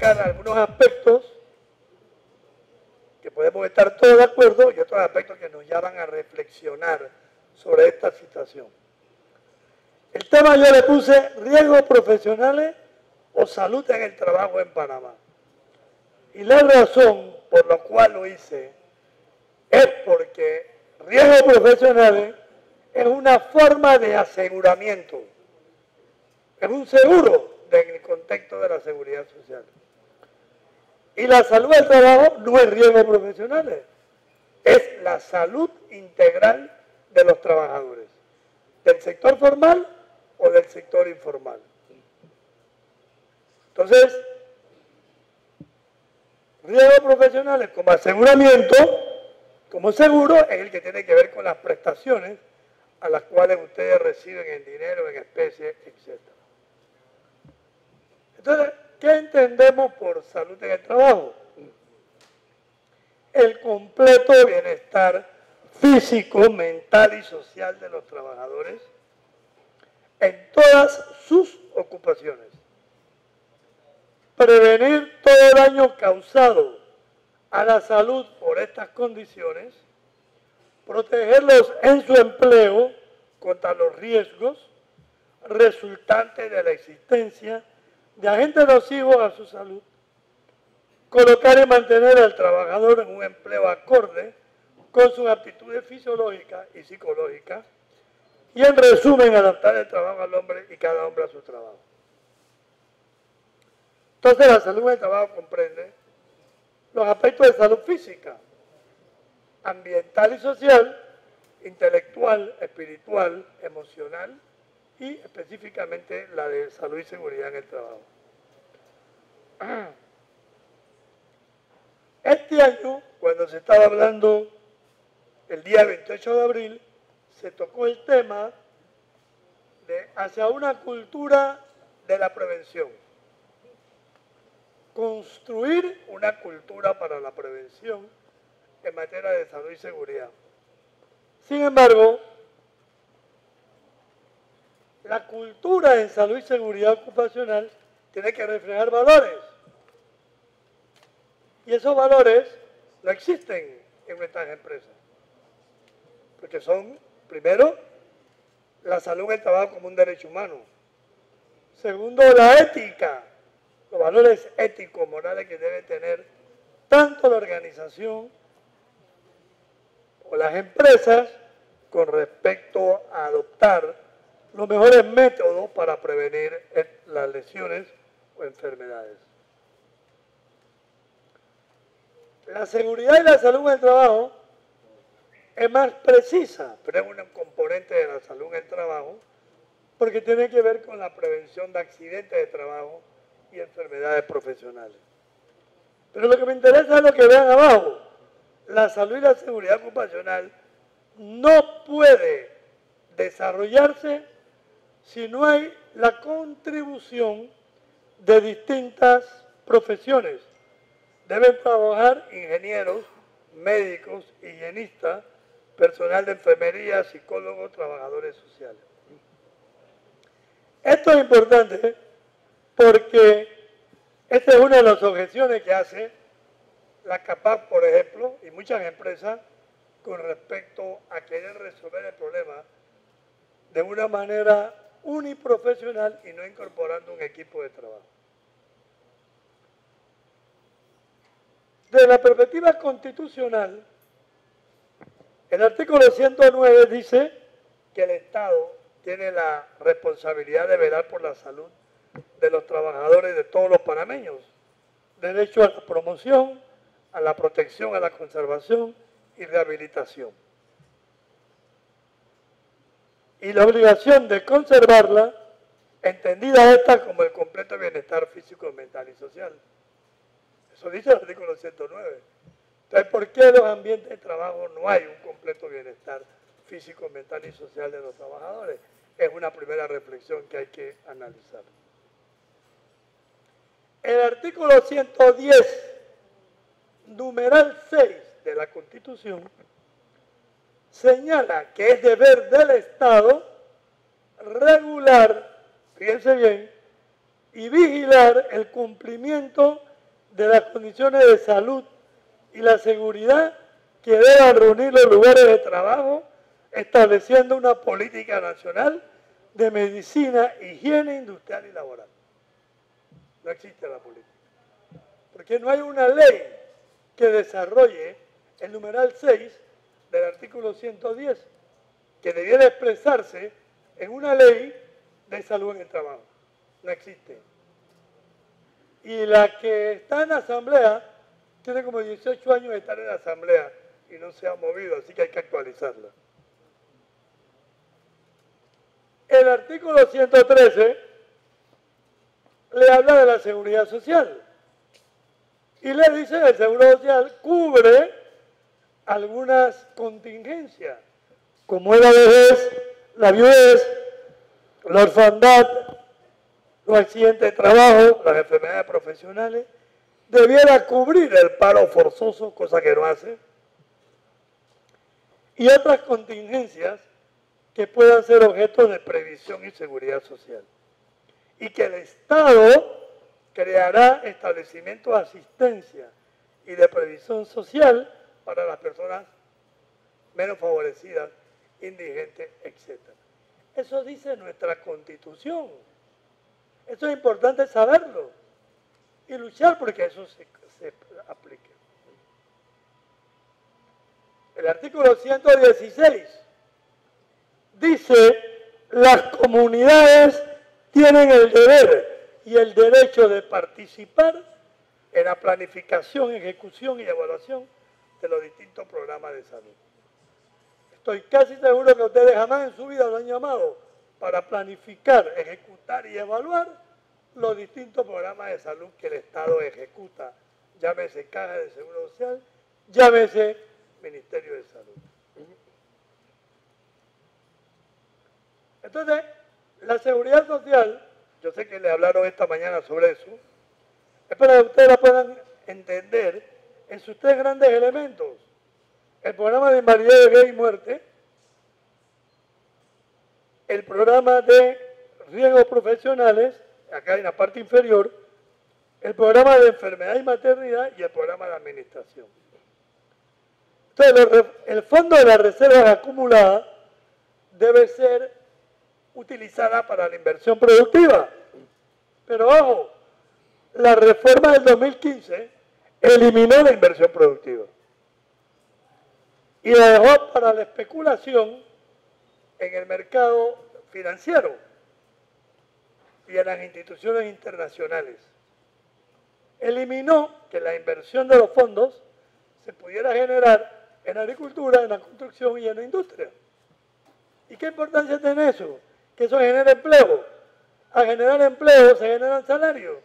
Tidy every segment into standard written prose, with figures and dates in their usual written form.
destacar algunos aspectos que podemos estar todos de acuerdo y otros aspectos que nos llaman a reflexionar sobre esta situación. El tema yo le puse riesgos profesionales o salud en el trabajo en Panamá. Y la razón por la cual lo hice es porque riesgos profesionales es una forma de aseguramiento, es un seguro en el contexto de la seguridad social. Y la salud del trabajo no es riesgos profesionales, es la salud integral de los trabajadores, del sector formal o del sector informal. Entonces, riesgos profesionales como aseguramiento, como seguro, es el que tiene que ver con las prestaciones a las cuales ustedes reciben en dinero, en especie, etc. Entonces, ¿qué entendemos por salud en el trabajo? El completo bienestar físico, mental y social de los trabajadores en todas sus ocupaciones. Prevenir todo el daño causado a la salud por estas condiciones, protegerlos en su empleo contra los riesgos resultantes de la existencia de agentes nocivos a su salud, colocar y mantener al trabajador en un empleo acorde con sus aptitudes fisiológicas y psicológicas, y en resumen, adaptar el trabajo al hombre y cada hombre a su trabajo. Entonces, la salud del trabajo comprende los aspectos de salud física, ambiental y social, intelectual, espiritual, emocional y específicamente la de salud y seguridad en el trabajo. Este año, cuando se estaba hablando el día 28 de abril, se tocó el tema de hacia una cultura de la prevención. Construir una cultura para la prevención en materia de salud y seguridad. Sin embargo, la cultura en salud y seguridad ocupacional tiene que reflejar valores. Y esos valores no existen en nuestras empresas. Porque son, primero, la salud en el trabajo como un derecho humano. Segundo, la ética, los valores éticos, morales que debe tener tanto la organización o las empresas con respecto a adoptar los mejores métodos para prevenir las lesiones o enfermedades. La seguridad y la salud en el trabajo es más precisa, pero es un componente de la salud en el trabajo porque tiene que ver con la prevención de accidentes de trabajo y enfermedades profesionales. Pero lo que me interesa es lo que vean abajo. La salud y la seguridad ocupacional no puede desarrollarse si no hay la contribución de distintas profesiones. Deben trabajar ingenieros, médicos, higienistas, personal de enfermería, psicólogos, trabajadores sociales. Esto es importante porque esta es una de las objeciones que hace la CAPAC, por ejemplo, y muchas empresas con respecto a querer resolver el problema de una manera uniprofesional y no incorporando un equipo de trabajo. Desde la perspectiva constitucional, el artículo 109 dice que el Estado tiene la responsabilidad de velar por la salud de los trabajadores de todos los panameños, derecho a la promoción, a la protección, a la conservación y rehabilitación. Y la obligación de conservarla, entendida esta como el completo bienestar físico, mental y social. Eso dice el artículo 109. Entonces, ¿por qué en los ambientes de trabajo no hay un completo bienestar físico, mental y social de los trabajadores? Es una primera reflexión que hay que analizar. El artículo 110, numeral 6 de la Constitución, señala que es deber del Estado regular, fíjense bien, y vigilar el cumplimiento de las condiciones de salud y la seguridad que deban reunir los lugares de trabajo, estableciendo una política nacional de medicina, higiene industrial y laboral. No existe la política. Porque no hay una ley que desarrolle el numeral 6 del artículo 110, que debiera expresarse en una ley de salud en el trabajo. No existe. Y la que está en la asamblea tiene como 18 años de estar en la asamblea y no se ha movido, así que hay que actualizarla. El artículo 113 le habla de la seguridad social y le dice que el seguro social cubre algunas contingencias, como es la vejez, la viudez, la orfandad, los accidentes de trabajo, las enfermedades profesionales, debiera cubrir el paro forzoso, cosa que no hace, y otras contingencias que puedan ser objeto de previsión y seguridad social. Y que el Estado creará establecimientos de asistencia y de previsión social para las personas menos favorecidas, indigentes, etc. Eso dice nuestra Constitución. Eso es importante saberlo y luchar porque eso se aplique. El artículo 116 dice: las comunidades tienen el deber y el derecho de participar en la planificación, ejecución y evaluación de los distintos programas de salud. Estoy casi seguro que ustedes jamás en su vida lo han llamado para planificar, ejecutar y evaluar los distintos programas de salud que el Estado ejecuta, llámese Caja de Seguro Social, llámese Ministerio de Salud. Entonces, la seguridad social, yo sé que le hablaron esta mañana sobre eso, es para que ustedes la puedan entender en sus tres grandes elementos. El programa de invalidez, vejez y muerte, el programa de riesgos profesionales, acá en la parte inferior, el programa de enfermedad y maternidad y el programa de administración. Entonces, el fondo de las reservas acumuladas debe ser utilizada para la inversión productiva. Pero ojo, la reforma del 2015 eliminó la inversión productiva y la dejó para la especulación en el mercado financiero y en las instituciones internacionales. Eliminó que la inversión de los fondos se pudiera generar en la agricultura, en la construcción y en la industria. ¿Y qué importancia tiene eso? Que eso genera empleo. Al generar empleo se generan salarios.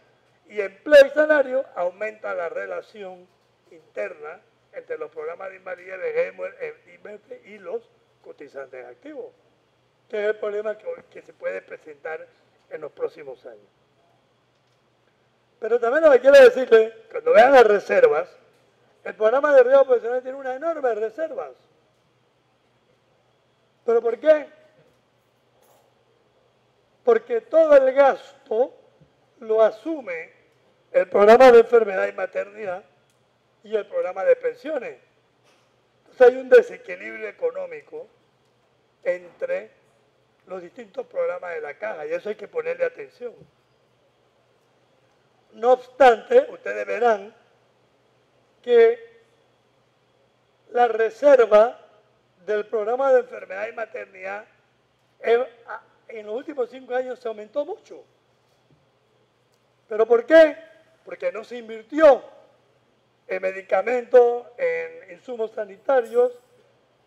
Y empleo y salario aumenta la relación interna entre los programas de invalidez, vejez y muerte y los cotizantes activos, que es el problema que se puede presentar en los próximos años. Pero también lo que quiero decirles, cuando vean las reservas, el programa de riesgo profesional tiene unas enormes reservas. ¿Pero por qué? Porque todo el gasto lo asume el programa de enfermedad y maternidad y el programa de pensiones. Entonces hay un desequilibrio económico entre los distintos programas de la caja y eso hay que ponerle atención. No obstante, ustedes verán que la reserva del programa de enfermedad y maternidad en los últimos 5 años se aumentó mucho. ¿Pero por qué? Porque no se invirtió en medicamentos, en insumos sanitarios,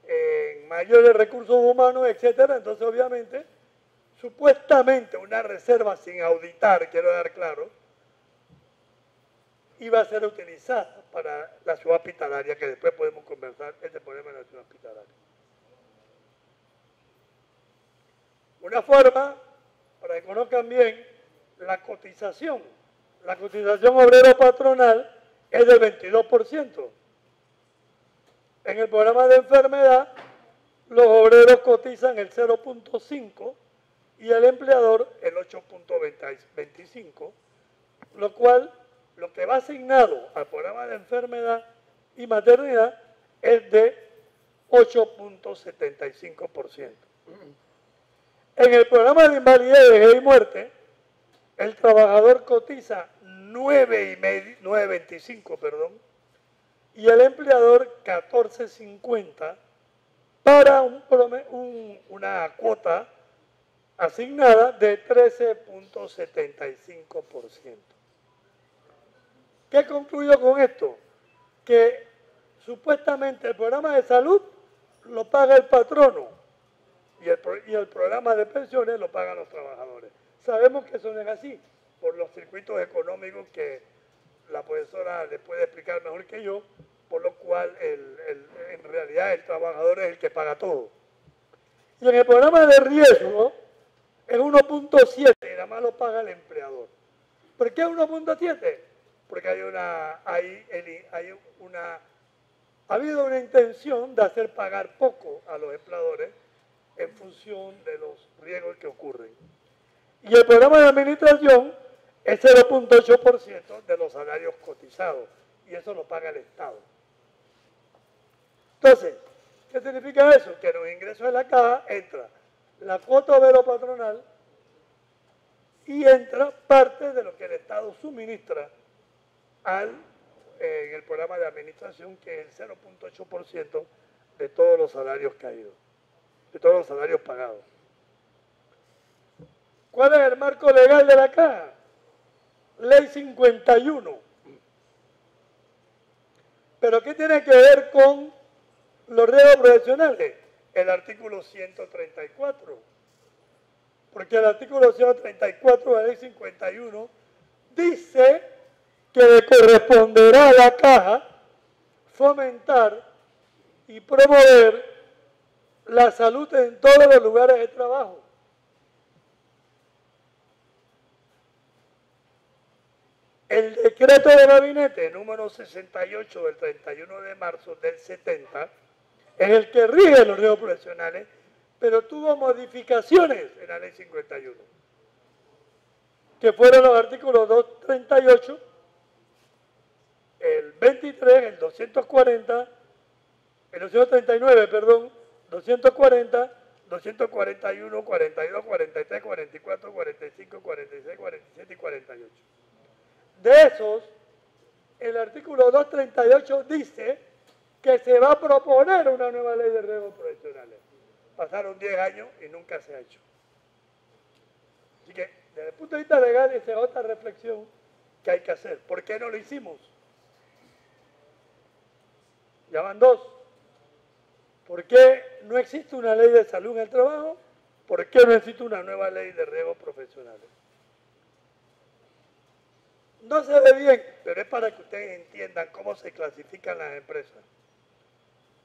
en mayores recursos humanos, etc. Entonces, obviamente, supuestamente una reserva sin auditar, quiero dar claro, iba a ser utilizada para la ciudad hospitalaria, que después podemos conversar este problema de la ciudad hospitalaria. Una forma, para que conozcan bien, la cotización obrero-patronal es del 22%. En el programa de enfermedad, los obreros cotizan el 0.5% y el empleador el 8.25%, lo cual lo que va asignado al programa de enfermedad y maternidad es de 8.75%. En el programa de invalidez y muerte, el trabajador cotiza 9.25, y el empleador 14.50 para una cuota asignada de 13.75%. ¿Qué concluyo con esto? Que supuestamente el programa de salud lo paga el patrono y el programa de pensiones lo pagan los trabajadores. Sabemos que eso no es así, por los circuitos económicos que la profesora le puede explicar mejor que yo, por lo cual en realidad el trabajador es el que paga todo. Y en el programa de riesgo es 1.7 y nada más lo paga el empleador. ¿Por qué 1.7? Porque ha habido una intención de hacer pagar poco a los empleadores en función de los riesgos que ocurren. Y el programa de administración es 0.8% de los salarios cotizados, y eso lo paga el Estado. Entonces, ¿qué significa eso? Que en los ingresos de la caja entra la cuota obrero patronal y entra parte de lo que el Estado suministra en el programa de administración, que es el 0.8% de todos los salarios caídos, de todos los salarios pagados. ¿Cuál es el marco legal de la caja? Ley 51. ¿Pero qué tiene que ver con los riesgos profesionales? El artículo 134. Porque el artículo 134 de la Ley 51 dice que le corresponderá a la caja fomentar y promover la salud en todos los lugares de trabajo. El decreto de gabinete número 68 del 31 de marzo del 70 es el que rige los riesgos profesionales, pero tuvo modificaciones en la Ley 51, que fueron los artículos 238, el 23, el 240, el 239, 240, 241, 42, 43, 44, 45, 46, 47 y 48. De esos, el artículo 238 dice que se va a proponer una nueva ley de riesgos profesionales. Pasaron 10 años y nunca se ha hecho. Así que, desde el punto de vista legal, esa es otra reflexión que hay que hacer. ¿Por qué no lo hicimos? Ya van dos. ¿Por qué no existe una ley de salud en el trabajo? ¿Por qué no existe una nueva ley de riesgos profesionales? No se ve bien, pero es para que ustedes entiendan cómo se clasifican las empresas.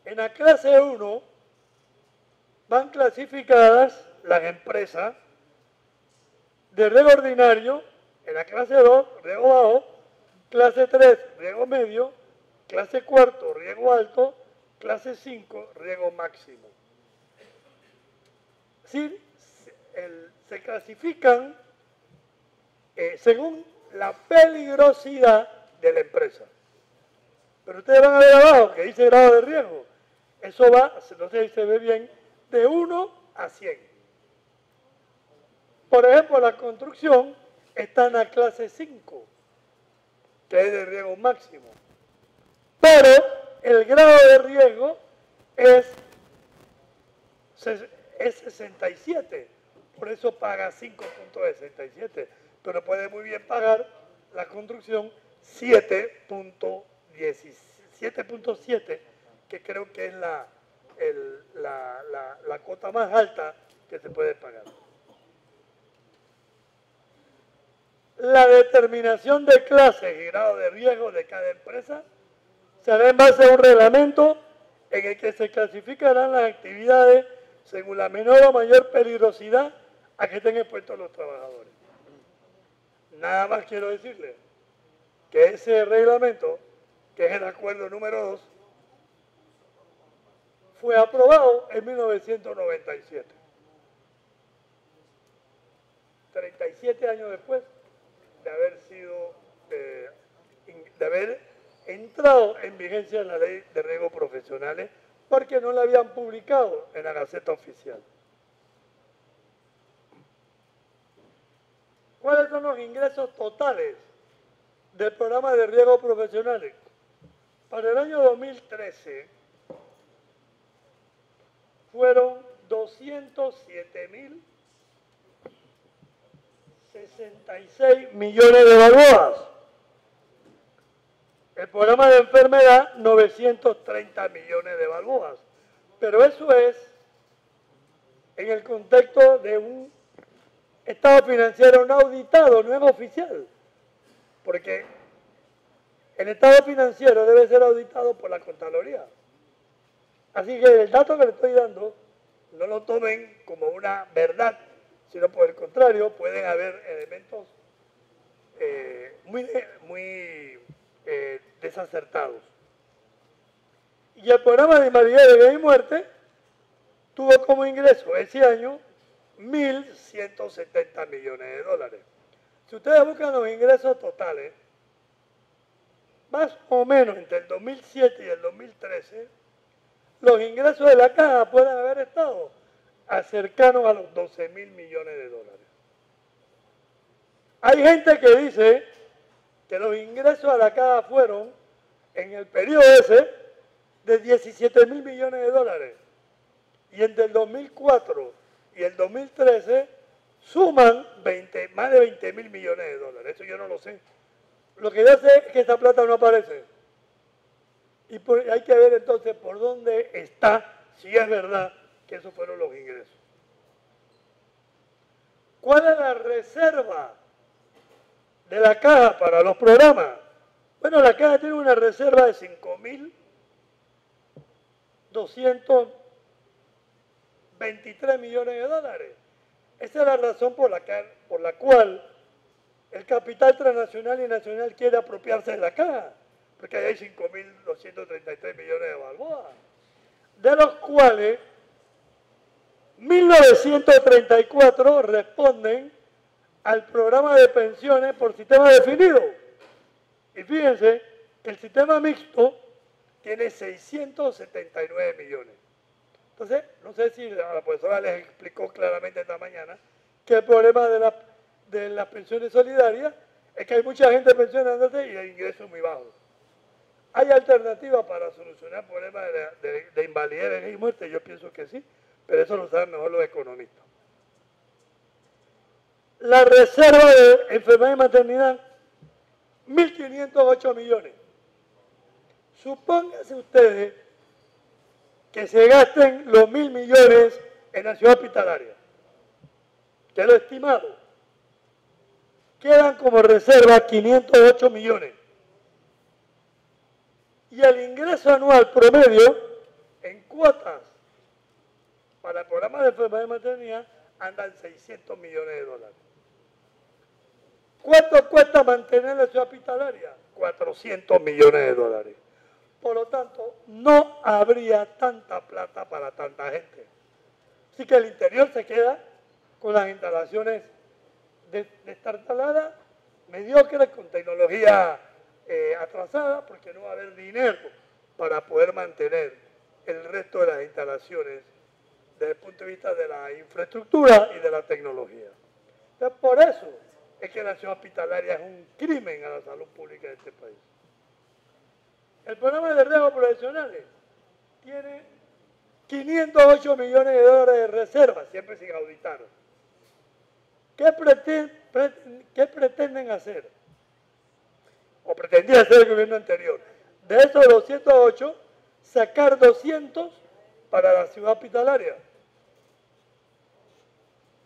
En la clase 1 van clasificadas las empresas de riesgo ordinario, en la clase 2, riesgo bajo, clase 3, riesgo medio, clase 4, riesgo alto, clase 5, riesgo máximo. Sí, se clasifican según la peligrosidad de la empresa. Pero ustedes van a ver abajo que dice grado de riesgo. Eso va, no sé si se ve bien, de 1 a 100. Por ejemplo, la construcción está en la clase 5, que es de riesgo máximo. Pero el grado de riesgo es 67. Por eso paga 5.67. Pero puede muy bien pagar la construcción 7.7, que creo que es la cuota más alta que se puede pagar. La determinación de clases y grado de riesgo de cada empresa se hará en base a un reglamento en el que se clasificarán las actividades según la menor o mayor peligrosidad a que estén expuestos los trabajadores. Nada más quiero decirles que ese reglamento, que es el acuerdo número 2, fue aprobado en 1997. 37 años después de haber sido de haber entrado en vigencia la ley de riesgos profesionales porque no la habían publicado en la Gaceta Oficial. ¿Cuáles son los ingresos totales del programa de riesgos profesionales? Para el año 2013 fueron 207.066 millones de balboas. El programa de enfermedad, 930 millones de balboas. Pero eso es en el contexto de un estado financiero no auditado, no es oficial. Porque el estado financiero debe ser auditado por la Contraloría. Así que el dato que le estoy dando no lo tomen como una verdad, sino por el contrario, pueden haber elementos muy desacertados. Y el programa de invalidez, vejez y muerte tuvo como ingreso ese año 1.170 millones de dólares. Si ustedes buscan los ingresos totales, más o menos entre el 2007 y el 2013, los ingresos de la caja pueden haber estado cercanos a los 12.000 millones de dólares. Hay gente que dice que los ingresos a la caja fueron, en el periodo ese, de 17.000 millones de dólares. Y entre el 2004 y el 2013 suman más de 20.000 millones de dólares. Eso yo no lo sé. Lo que yo sé es que esa plata no aparece. Y hay que ver entonces por dónde está, si es verdad que esos fueron los ingresos. ¿Cuál es la reserva de la caja para los programas? Bueno, la caja tiene una reserva de 5.223 millones de dólares. Esa es la razón por la cual el capital transnacional y nacional quiere apropiarse de la caja, porque ahí hay 5.233 millones de balboas, de los cuales 1.934 responden al programa de pensiones por sistema definido. Y fíjense que el sistema mixto tiene 679 millones. Entonces, no sé si la profesora les explicó claramente esta mañana que el problema de las pensiones solidarias es que hay mucha gente pensionándose y el ingreso es muy bajo. ¿Hay alternativas para solucionar el problema de invalidez, vejez y muerte? Yo pienso que sí, pero eso lo saben mejor los economistas. La reserva de enfermedad y maternidad, 1.508 millones. Supónganse ustedes que se gasten los 1.000 millones en la ciudad hospitalaria, que es lo estimado. Quedan como reserva 508 millones. Y el ingreso anual promedio en cuotas para el programa de enfermedad y maternidad andan 600 millones de dólares. ¿Cuánto cuesta mantener la ciudad hospitalaria? 400 millones de dólares. Por lo tanto, no habría tanta plata para tanta gente. Así que el interior se queda con las instalaciones destartaladas, mediocres, con tecnología atrasada, porque no va a haber dinero para poder mantener el resto de las instalaciones desde el punto de vista de la infraestructura y de la tecnología. Entonces, por eso es que la ciudad hospitalaria es un crimen a la salud pública de este país. El programa de riesgos profesionales tiene 508 millones de dólares de reservas, siempre sin auditar. ¿Qué pretenden hacer? O pretendía hacer el gobierno anterior. De esos 208, sacar 200 para la ciudad hospitalaria.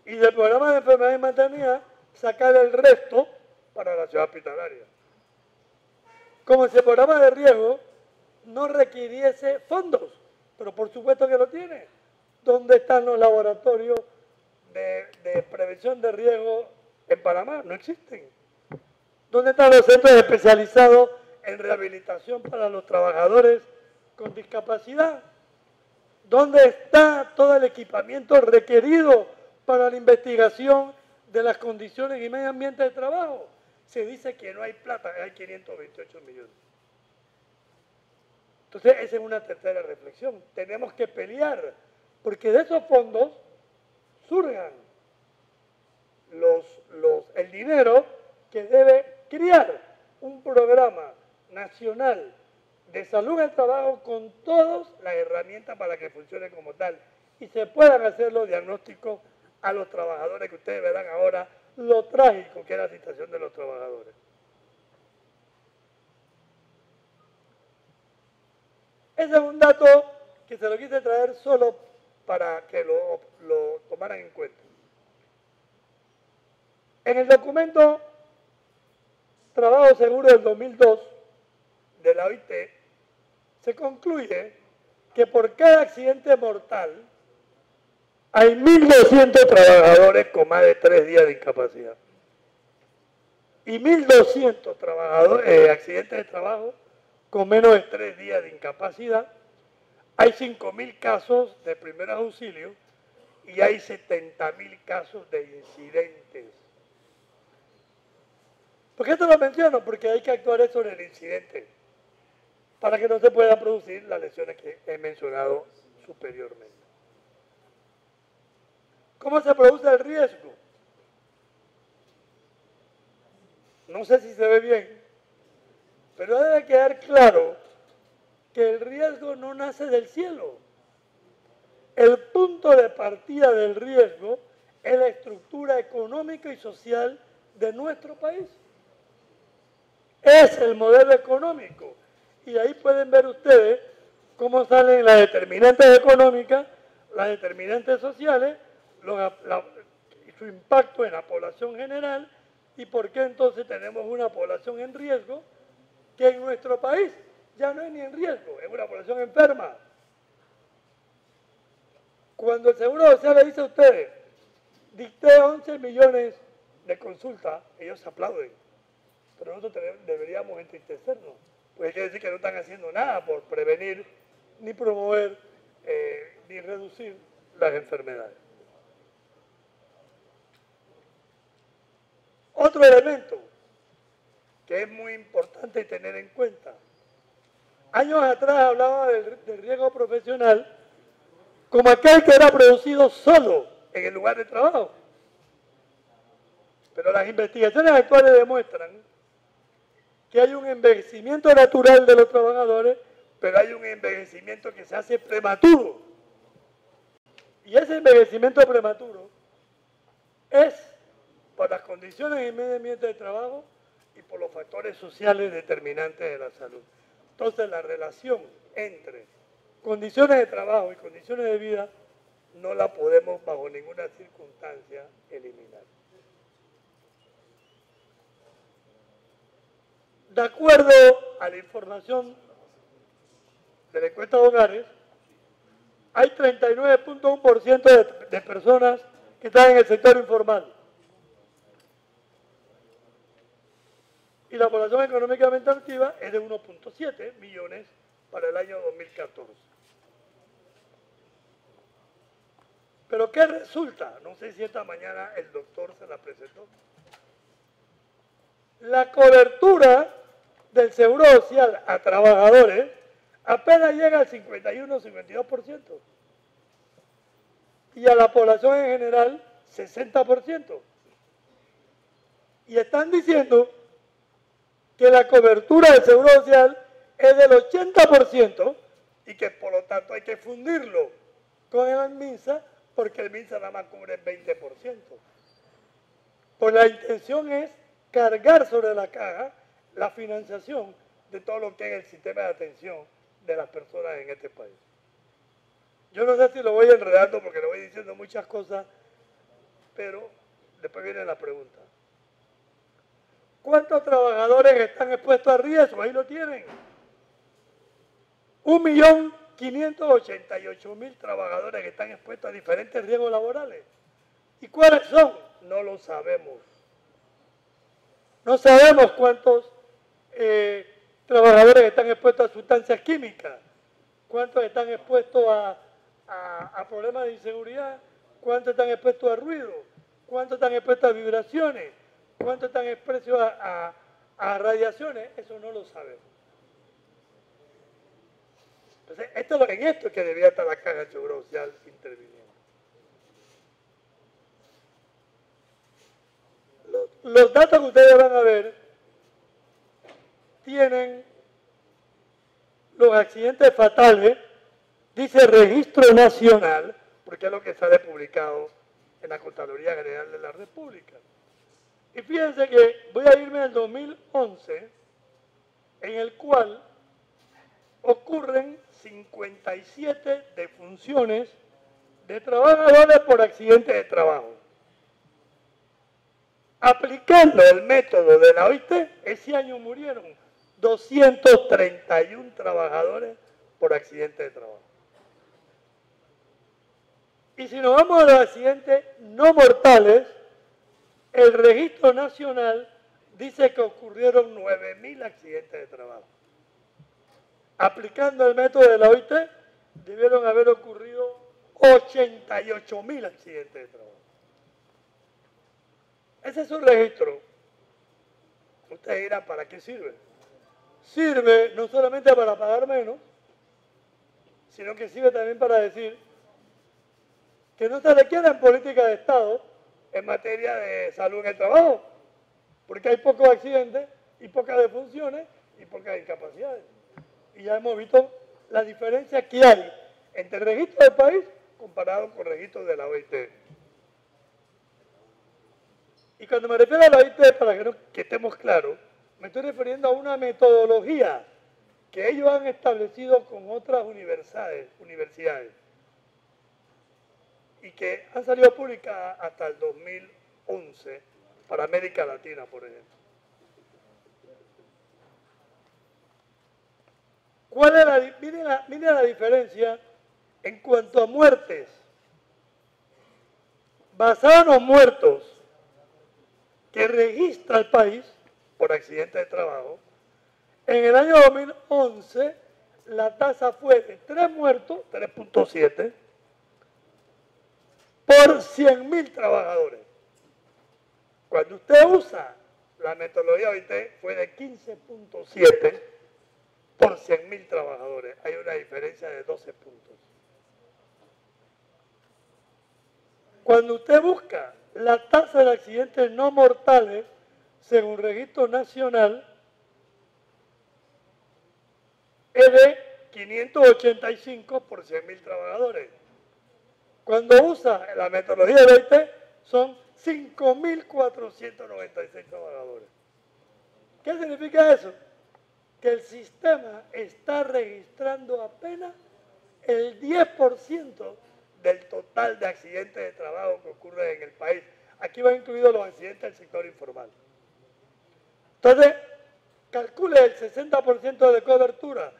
Y del programa de enfermedad y maternidad, sacar el resto para la ciudad hospitalaria. Como si el programa de riesgo no requiriese fondos, pero por supuesto que lo tiene. ¿Dónde están los laboratorios de prevención de riesgo en Panamá? No existen. ¿Dónde están los centros especializados en rehabilitación para los trabajadores con discapacidad? ¿Dónde está todo el equipamiento requerido para la investigación de las condiciones y medio ambiente de trabajo? se dice que no hay plata, hay 528 millones. Entonces, esa es una tercera reflexión. Tenemos que pelear, porque de esos fondos surjan el dinero que debe crear un programa nacional de salud en el trabajo con todas las herramientas para que funcione como tal y se puedan hacer los diagnósticos a los trabajadores, que ustedes verán ahora lo trágico que es la situación de los trabajadores. Ese es un dato que se lo quise traer solo para que lo tomaran en cuenta. En el documento Trabajo Seguro del 2002 de la OIT se concluye que por cada accidente mortal hay 1.200 trabajadores con más de 3 días de incapacidad. Y 1.200 accidentes de trabajo con menos de 3 días de incapacidad. Hay 5.000 casos de primeros auxilios y hay 70.000 casos de incidentes. ¿Por qué te lo menciono? Porque hay que actuar sobre el incidente para que no se puedan producir las lesiones que he mencionado superiormente. ¿Cómo se produce el riesgo? No sé si se ve bien, pero debe quedar claro que el riesgo no nace del cielo. El punto de partida del riesgo es la estructura económica y social de nuestro país. Es el modelo económico. Y ahí pueden ver ustedes cómo salen las determinantes económicas, las determinantes sociales, su impacto en la población general y por qué entonces tenemos una población en riesgo que en nuestro país ya no es ni en riesgo, es una población enferma. Cuando el Seguro Social le dice a ustedes, dicté 11 millones de consultas, ellos aplauden. Pero nosotros deberíamos entristecernos, porque quiere decir que no están haciendo nada por prevenir, ni promover, ni reducir las enfermedades. Otro elemento que es muy importante tener en cuenta. Años atrás hablaba del riesgo profesional como aquel que era producido solo en el lugar de trabajo. Pero las investigaciones actuales demuestran que hay un envejecimiento natural de los trabajadores, pero hay un envejecimiento que se hace prematuro. Y ese envejecimiento prematuro es por las condiciones y medio ambiente de trabajo y por los factores sociales determinantes de la salud. Entonces, la relación entre condiciones de trabajo y condiciones de vida no la podemos bajo ninguna circunstancia eliminar. De acuerdo a la información de la encuesta de hogares, hay 39.1% de personas que están en el sector informal. Y la población económicamente activa es de 1.7 millones para el año 2014. Pero ¿qué resulta? No sé si esta mañana el doctor se la presentó. La cobertura del Seguro Social a trabajadores apenas llega al 51-52%. Y a la población en general, 60%. Y están diciendo que la cobertura del Seguro Social es del 80% y que por lo tanto hay que fundirlo con el MINSA porque el MINSA nada más cubre el 20%. Pues la intención es cargar sobre la caja la financiación de todo lo que es el sistema de atención de las personas en este país. Yo no sé si lo voy enredando porque le voy diciendo muchas cosas, pero después viene la pregunta. ¿Cuántos trabajadores están expuestos a riesgo? Ahí lo tienen. 1.588.000 trabajadores que están expuestos a diferentes riesgos laborales. ¿Y cuáles son? No lo sabemos. No sabemos cuántos trabajadores están expuestos a sustancias químicas, cuántos están expuestos a problemas de inseguridad, cuántos están expuestos a ruido, cuántos están expuestos a vibraciones, cuánto están expuestos a radiaciones, eso no lo sabemos. Entonces, en esto es que debía estar la Caja de Seguro Social interviniendo. Los datos que ustedes van a ver tienen los accidentes fatales, dice Registro Nacional, porque es lo que sale publicado en la Contraloría General de la República. Y fíjense que voy a irme al 2011, en el cual ocurren 57 defunciones de trabajadores por accidente de trabajo. Aplicando el método de la OIT, ese año murieron 231 trabajadores por accidente de trabajo. Y si nos vamos a los accidentes no mortales, el Registro Nacional dice que ocurrieron 9.000 accidentes de trabajo. Aplicando el método de la OIT, debieron haber ocurrido 88.000 accidentes de trabajo. Ese es un registro. Ustedes dirán, ¿para qué sirve? Sirve no solamente para pagar menos, sino que sirve también para decir que no se requieren políticas de Estado en materia de salud en el trabajo, porque hay pocos accidentes y pocas defunciones y pocas incapacidades. Y ya hemos visto la diferencia que hay entre el registro del país comparado con el registro de la OIT. Y cuando me refiero a la OIT, para que estemos claros, me estoy refiriendo a una metodología que ellos han establecido con otras universidades y que han salido publicadas hasta el 2011 para América Latina, por ejemplo. ¿Cuál es mire la diferencia en cuanto a muertes? Basada en los muertos que registra el país por accidente de trabajo, en el año 2011 la tasa fue de 3 muertos, 3.7, por 100.000 trabajadores. Cuando usted usa la metodología OIT fue de 15.7 por 100.000 trabajadores. Hay una diferencia de 12 puntos. Cuando usted busca la tasa de accidentes no mortales, según Registro Nacional, es de 585 por 100.000 trabajadores. Cuando usa la metodología de OIT, son 5.496 trabajadores. ¿Qué significa eso? Que el sistema está registrando apenas el 10% del total de accidentes de trabajo que ocurren en el país. Aquí van incluidos los accidentes del sector informal. Entonces, calcule el 60% de cobertura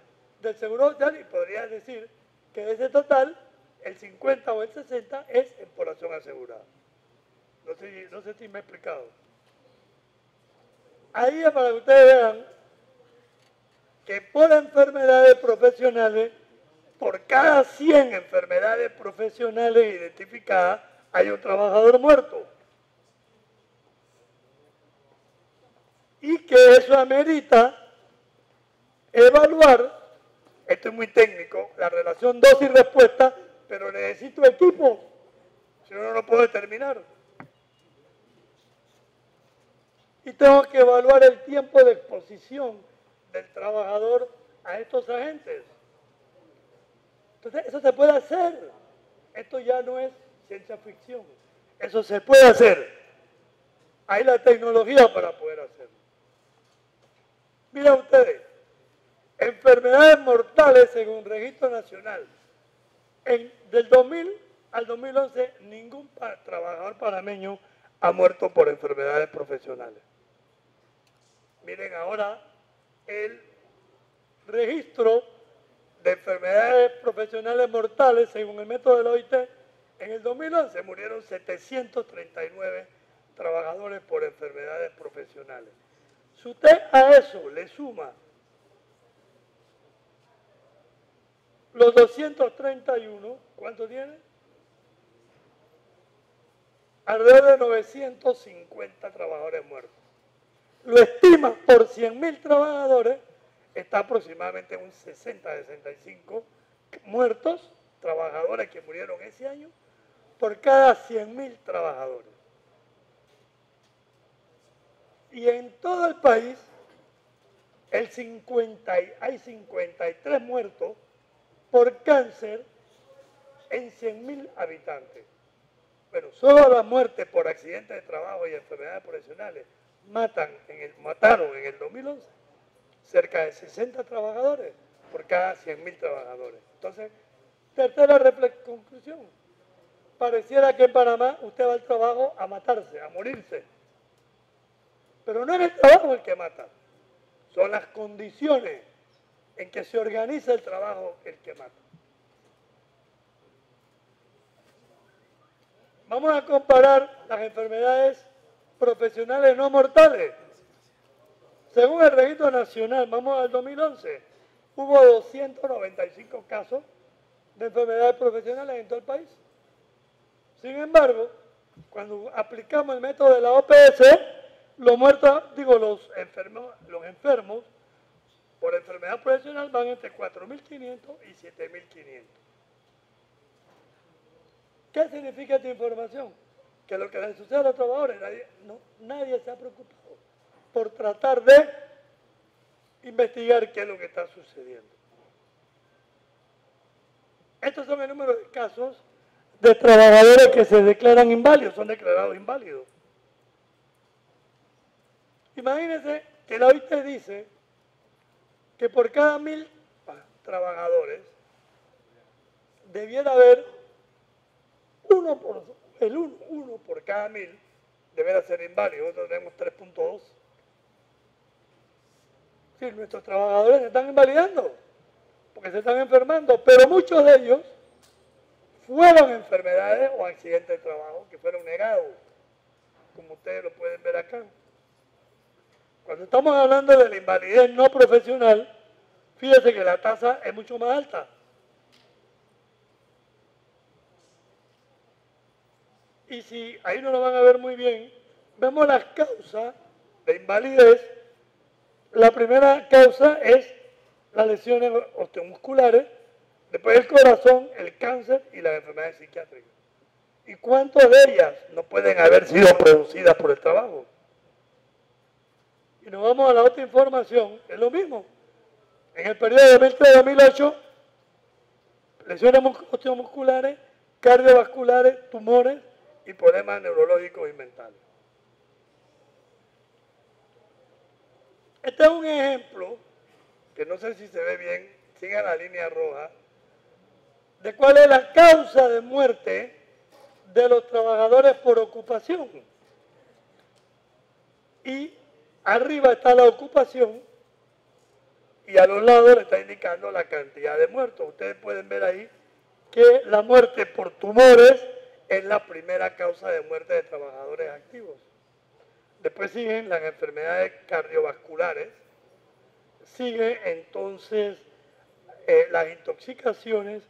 del seguro social y podría decir que de ese total, el 50 o el 60 es en población asegurada. No sé si me he explicado. Ahí es para que ustedes vean que por enfermedades profesionales, por cada 100 enfermedades profesionales identificadas, hay un trabajador muerto. Y que eso amerita evaluar, esto es muy técnico, la relación dosis-respuesta, pero necesito equipo, si no, no lo puedo determinar. Y tengo que evaluar el tiempo de exposición del trabajador a estos agentes. Entonces, eso se puede hacer. Esto ya no es ciencia ficción. Eso se puede hacer. Hay la tecnología para poder hacerlo. Miren ustedes, enfermedades mortales según Registro Nacional. Del 2000 al 2011, ningún trabajador panameño ha muerto por enfermedades profesionales. Miren ahora el registro de enfermedades profesionales mortales, según el método de la OIT, en el 2011 murieron 739 trabajadores por enfermedades profesionales. Si usted a eso le suma los 231, ¿cuánto tiene? alrededor de 950 trabajadores muertos. Lo estima por 100.000 trabajadores, está aproximadamente un 60-65 muertos, trabajadores que murieron ese año, por cada 100.000 trabajadores. Y en todo el país hay 53 muertos por cáncer en 100.000 habitantes. Bueno, solo las muertes por accidentes de trabajo y enfermedades profesionales mataron en el 2011 cerca de 60 trabajadores por cada 100.000 trabajadores. Entonces, tercera conclusión. Pareciera que en Panamá usted va al trabajo a matarse, a morirse. Pero no es el trabajo el que mata, son las condiciones en que se organiza el trabajo el que mata. Vamos a comparar las enfermedades profesionales no mortales. Según el Registro Nacional, vamos al 2011, hubo 295 casos de enfermedades profesionales en todo el país. Sin embargo, cuando aplicamos el método de la OPS, los enfermos por enfermedad profesional van entre 4.500 y 7.500. ¿Qué significa esta información? Que lo que les sucede a los trabajadores, nadie se ha preocupado por tratar de investigar qué es lo que está sucediendo. Estos son el número de casos de trabajadores que se declaran inválidos, son declarados inválidos. Imagínense que la OIT dice que por cada 1.000 trabajadores debiera haber uno por cada 1.000 deberá ser inválido. Nosotros tenemos 3.2. Sí, nuestros trabajadores se están invalidando porque se están enfermando, pero muchos de ellos fueron enfermedades o accidentes de trabajo que fueron negados, como ustedes lo pueden ver acá. Cuando estamos hablando de la invalidez no profesional, fíjense que la tasa es mucho más alta. Y si ahí no lo van a ver muy bien, vemos las causas de invalidez. La primera causa es las lesiones osteomusculares, después el corazón, el cáncer y las enfermedades psiquiátricas. ¿Y cuántas de ellas no pueden haber sido producidas por el trabajo? Y nos vamos a la otra información, es lo mismo. En el periodo de 2003-2008, lesiones osteomusculares, cardiovasculares, tumores y problemas neurológicos y mentales. Este es un ejemplo, que no sé si se ve bien, sigue la línea roja, de cuál es la causa de muerte de los trabajadores por ocupación. Y arriba está la ocupación y a los lados le está indicando la cantidad de muertos. Ustedes pueden ver ahí que la muerte por tumores es la primera causa de muerte de trabajadores activos. Después siguen las enfermedades cardiovasculares, siguen entonces las intoxicaciones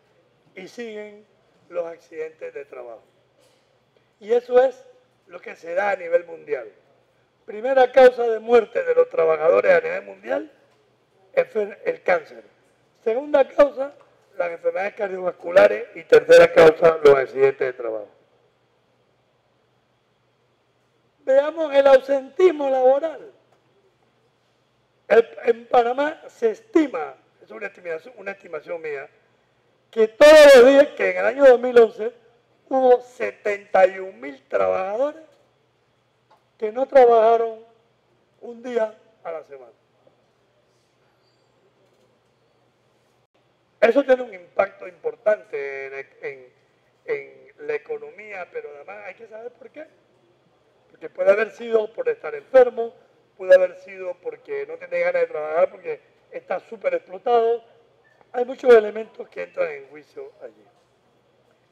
y siguen los accidentes de trabajo. Y eso es lo que se da a nivel mundial. Primera causa de muerte de los trabajadores a nivel mundial es el cáncer. Segunda causa, las enfermedades cardiovasculares y tercera causa, los accidentes de trabajo. Veamos el ausentismo laboral. En Panamá se estima, es una estimación mía, que todos los días, que en el año 2011 hubo 71.000 trabajadores que no trabajaron un día a la semana. Eso tiene un impacto importante en la economía, pero además hay que saber por qué. Porque puede haber sido por estar enfermo, puede haber sido porque no tiene ganas de trabajar, porque está súper explotado. Hay muchos elementos que entran en juicio allí.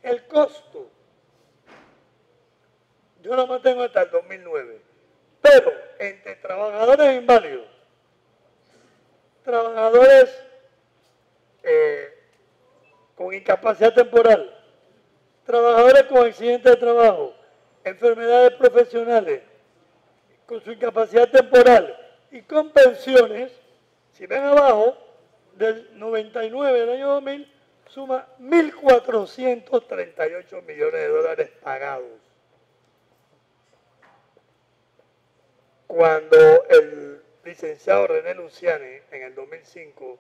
El costo, yo lo mantengo hasta el 2009, pero entre trabajadores inválidos, trabajadores con incapacidad temporal, trabajadores con accidentes de trabajo enfermedades profesionales, con su incapacidad temporal y con pensiones, si ven abajo, del 99 del año 2000, suma 1.438 millones de dólares pagados. Cuando el licenciado René Luciani, en el 2005,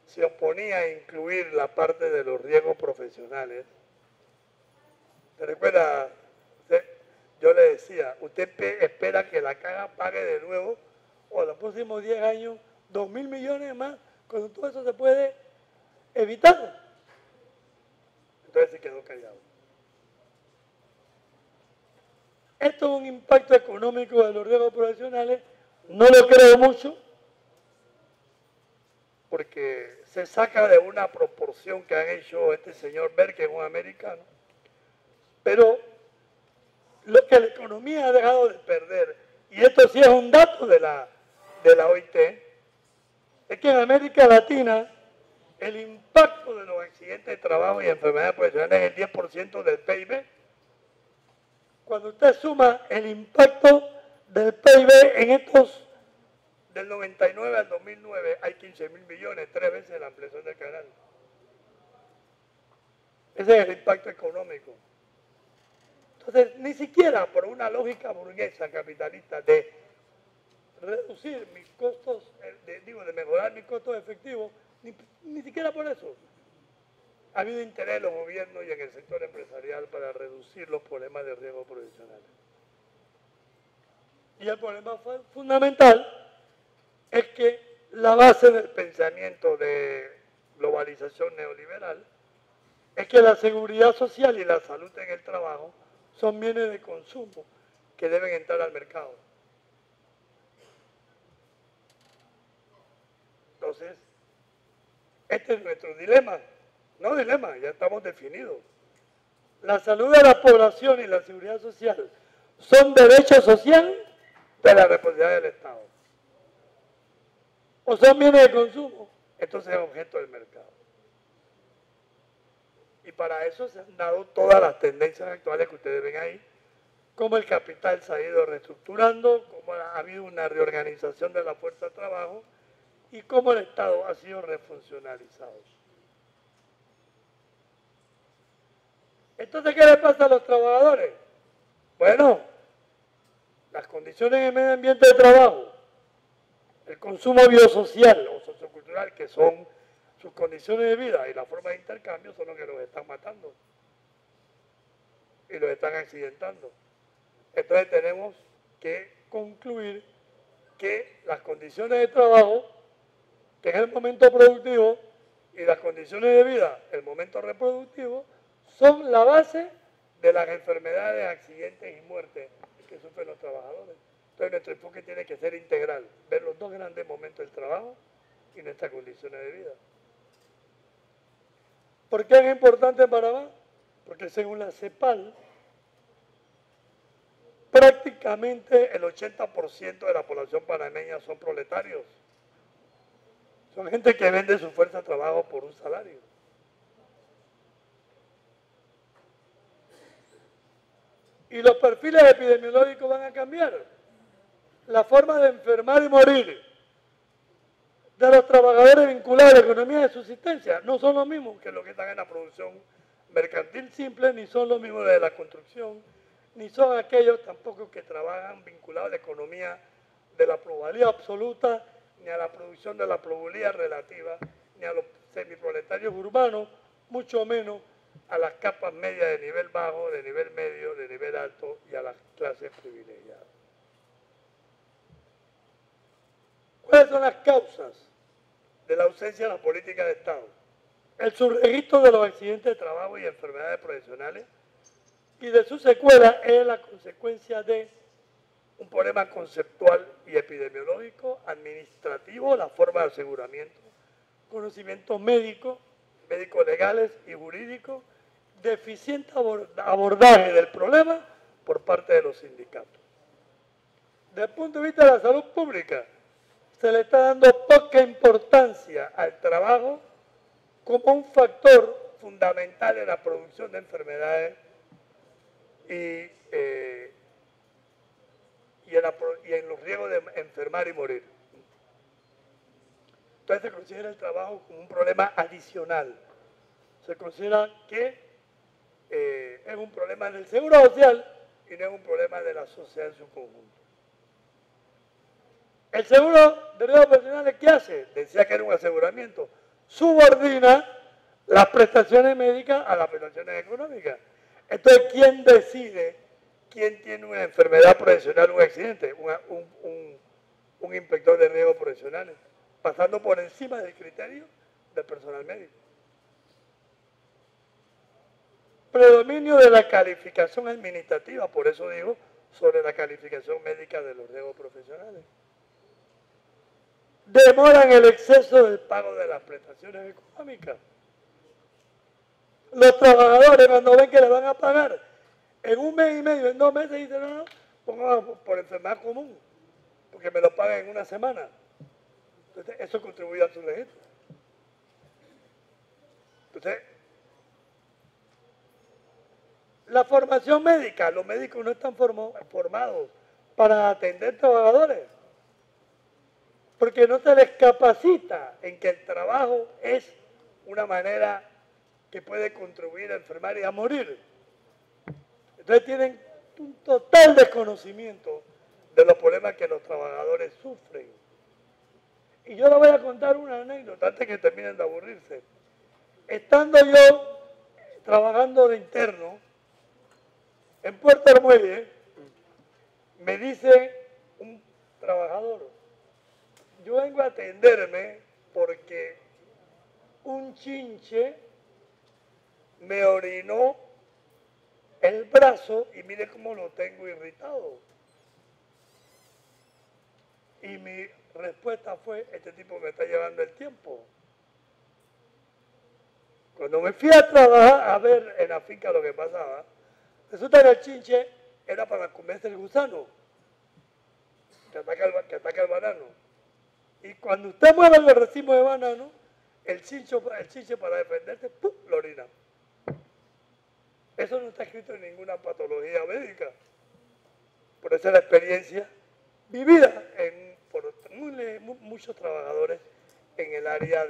se oponía a incluir la parte de los riesgos profesionales, ¿te recuerda? Yo le decía, usted espera que la caja pague de nuevo, o los próximos 10 años, 2.000 millones más, cuando todo eso se puede evitar. Entonces se quedó callado. Esto es un impacto económico de los riesgos profesionales, no lo creo mucho, porque se saca de una proporción que han hecho este señor Berg, que es un americano, pero lo que la economía ha dejado de perder, y esto sí es un dato de la OIT, es que en América Latina el impacto de los accidentes de trabajo y enfermedades profesionales es el 10% del PIB. Cuando usted suma el impacto del PIB en estos, del 99 al 2009, hay 15.000 millones, 3 veces la ampliación del canal. Ese es el impacto económico. Entonces, ni siquiera por una lógica burguesa capitalista de reducir mis costos, de mejorar mis costos efectivos, ni siquiera por eso ha habido interés en los gobiernos y en el sector empresarial para reducir los problemas de riesgo profesionales. Y el problema fundamental es que la base del pensamiento de globalización neoliberal es que la seguridad social y la salud en el trabajo son bienes de consumo que deben entrar al mercado. Entonces, este es nuestro dilema. No dilema, ya estamos definidos. La salud de la población y la seguridad social son derechos sociales de la responsabilidad del Estado. O son bienes de consumo, entonces es objeto del mercado. Y para eso se han dado todas las tendencias actuales que ustedes ven ahí, cómo el capital se ha ido reestructurando, cómo ha habido una reorganización de la fuerza de trabajo y cómo el Estado ha sido refuncionalizado. Entonces, ¿qué le pasa a los trabajadores? Bueno, las condiciones en el medio ambiente de trabajo, el consumo biosocial o sociocultural, que son sus condiciones de vida y la forma de intercambio, son los que los están matando y los están accidentando. Entonces tenemos que concluir que las condiciones de trabajo, que es el momento productivo, y las condiciones de vida, el momento reproductivo, son la base de las enfermedades, accidentes y muertes que sufren los trabajadores. Entonces nuestro enfoque tiene que ser integral, ver los dos grandes momentos del trabajo y nuestras condiciones de vida. ¿Por qué es importante en Panamá? Porque según la CEPAL, prácticamente el 80% de la población panameña son proletarios. Son gente que vende su fuerza de trabajo por un salario. Y los perfiles epidemiológicos van a cambiar. La forma de enfermar y morir de los trabajadores vinculados a la economía de subsistencia no son los mismos que los que están en la producción mercantil simple, ni son los mismos de la construcción, ni son aquellos tampoco que trabajan vinculados a la economía de la probabilidad absoluta, ni a la producción de la probabilidad relativa, ni a los semiproletarios urbanos, mucho menos a las capas medias de nivel bajo, de nivel medio, de nivel alto y a las clases privilegiadas. ¿Cuáles son las causas de la ausencia de la política de Estado? El subregistro de los accidentes de trabajo y enfermedades profesionales y de sus secuelas es la consecuencia de un problema conceptual y epidemiológico, administrativo, la forma de aseguramiento, conocimientos médicos legales y jurídicos, deficiente abordaje del problema por parte de los sindicatos. Desde el punto de vista de la salud pública, se le está dando poca importancia al trabajo como un factor fundamental en la producción de enfermedades y y en los riesgos de enfermar y morir. Entonces se considera el trabajo como un problema adicional. Se considera que es un problema del seguro social y no es un problema de la sociedad en su conjunto. El seguro de riesgos profesionales, ¿qué hace? Decía que era un aseguramiento. Subordina las prestaciones médicas a las prestaciones económicas. Entonces, ¿quién decide quién tiene una enfermedad profesional, un accidente? Un inspector de riesgos profesionales, pasando por encima del criterio del personal médico. Predominio de la calificación administrativa, por eso digo, sobre la calificación médica de los riesgos profesionales. Demoran el exceso del pago de las prestaciones económicas. Los trabajadores, cuando ven que le van a pagar en un mes y medio, en 2 meses, dicen, no, pongo por enfermedad común, porque me lo pagan en una semana. Entonces, eso contribuye a su registro. Entonces, la formación médica, los médicos no están formados para atender trabajadores, porque no se les capacita en que el trabajo es una manera que puede contribuir a enfermar y a morir. Entonces tienen un total desconocimiento de los problemas que los trabajadores sufren. Y yo les voy a contar una anécdota antes que terminen de aburrirse. Estando yo trabajando de interno en Puerto Armuelle, me dice un trabajador, yo vengo a atenderme porque un chinche me orinó el brazo y mire cómo lo tengo irritado. Y mi respuesta fue, este tipo me está llevando el tiempo. Cuando me fui a trabajar a ver en la finca lo que pasaba, resulta que el chinche era para comerse el gusano que ataca el banano. Y cuando usted mueve el racimo de banano, el chinche para defenderse, ¡pum!, lo orina. Eso no está escrito en ninguna patología médica. Por eso es la experiencia vivida por muchos trabajadores en el área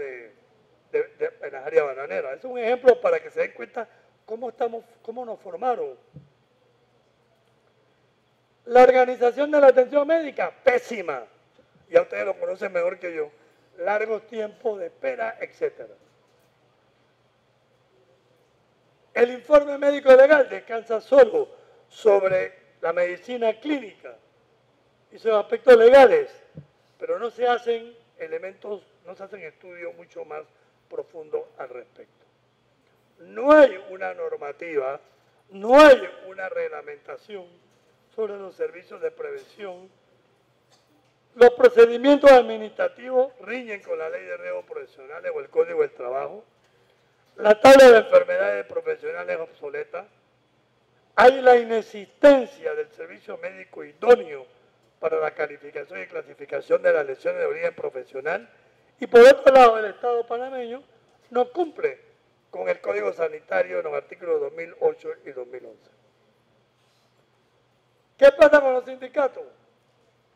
en las áreas bananeras. Es un ejemplo para que se den cuenta cómo nos formaron. La organización de la atención médica, pésima. Ya ustedes lo conocen mejor que yo. Largos tiempos de espera, etc. El informe médico legal descansa solo sobre la medicina clínica y sus aspectos legales, pero no se hacen estudios mucho más profundos al respecto. No hay una normativa, no hay una reglamentación sobre los servicios de prevención. Los procedimientos administrativos riñen con la ley de riesgos profesionales o el Código del Trabajo. La tabla de enfermedades profesionales es obsoleta. Hay la inexistencia del servicio médico idóneo para la calificación y clasificación de las lesiones de origen profesional. Y por otro lado, el Estado panameño no cumple con el Código Sanitario en los artículos 2008 y 2011. ¿Qué pasa con los sindicatos?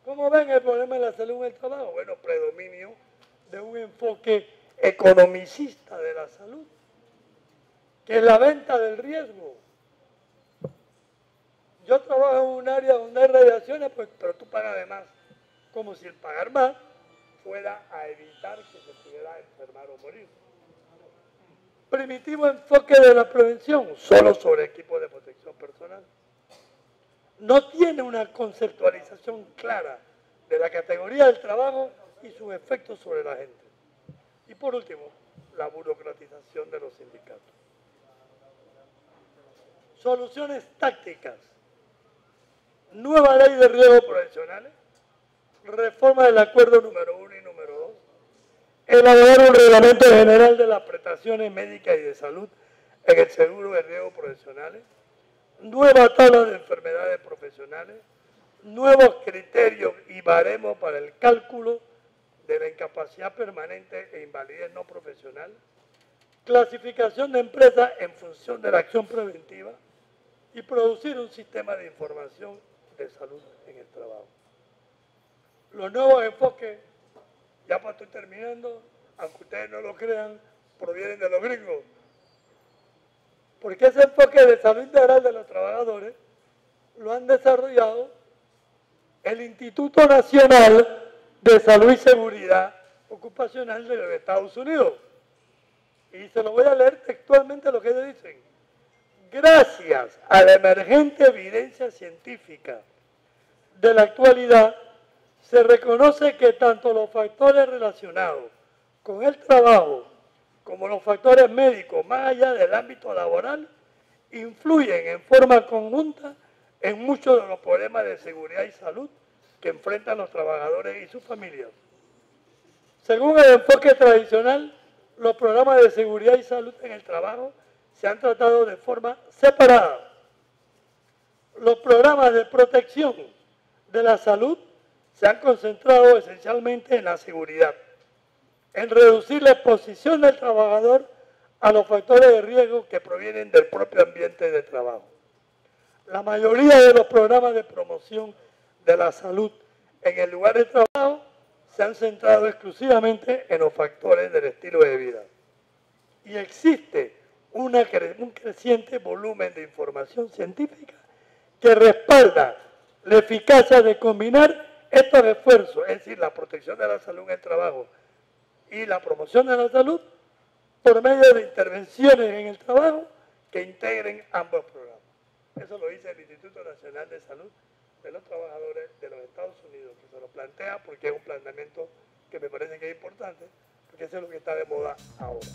¿Cómo ven el problema de la salud en el trabajo? Bueno, predominio de un enfoque economicista de la salud, que es la venta del riesgo. Yo trabajo en un área donde hay radiaciones, pero tú pagas de más, como si el pagar más fuera a evitar que se pudiera enfermar o morir. Primitivo enfoque de la prevención, solo sobre equipos de protección personal. No tiene una conceptualización clara de la categoría del trabajo y sus efectos sobre la gente. Y por último, la burocratización de los sindicatos. Soluciones tácticas. Nueva ley de riesgos profesionales, reforma del acuerdo número 1 y número 2, elaborar un reglamento general de las prestaciones médicas y de salud en el seguro de riesgos profesionales, nueva tabla de enfermedades profesionales, nuevos criterios y baremos para el cálculo de la incapacidad permanente e invalidez no profesional, clasificación de empresas en función de la acción preventiva y producir un sistema de información de salud en el trabajo. Los nuevos enfoques, ya para estoy terminando, aunque ustedes no lo crean, provienen de los gringos. Porque ese enfoque de salud integral de los trabajadores lo han desarrollado el Instituto Nacional de Salud y Seguridad Ocupacional de los Estados Unidos. Y se lo voy a leer textualmente lo que ellos dicen. Gracias a la emergente evidencia científica de la actualidad, se reconoce que tanto los factores relacionados con el trabajo como los factores médicos, más allá del ámbito laboral, influyen en forma conjunta en muchos de los problemas de seguridad y salud que enfrentan los trabajadores y sus familias. Según el enfoque tradicional, los programas de seguridad y salud en el trabajo se han tratado de forma separada. Los programas de protección de la salud se han concentrado esencialmente en la seguridad, en reducir la exposición del trabajador a los factores de riesgo que provienen del propio ambiente de trabajo. La mayoría de los programas de promoción de la salud en el lugar de trabajo se han centrado exclusivamente en los factores del estilo de vida. Y existe un creciente volumen de información científica que respalda la eficacia de combinar estos esfuerzos, es decir, la protección de la salud en el trabajo y la promoción de la salud, por medio de intervenciones en el trabajo que integren ambos programas. Eso lo dice el Instituto Nacional de Salud de los Trabajadores de los Estados Unidos, que se lo plantea porque es un planteamiento que me parece que es importante, porque eso es lo que está de moda ahora.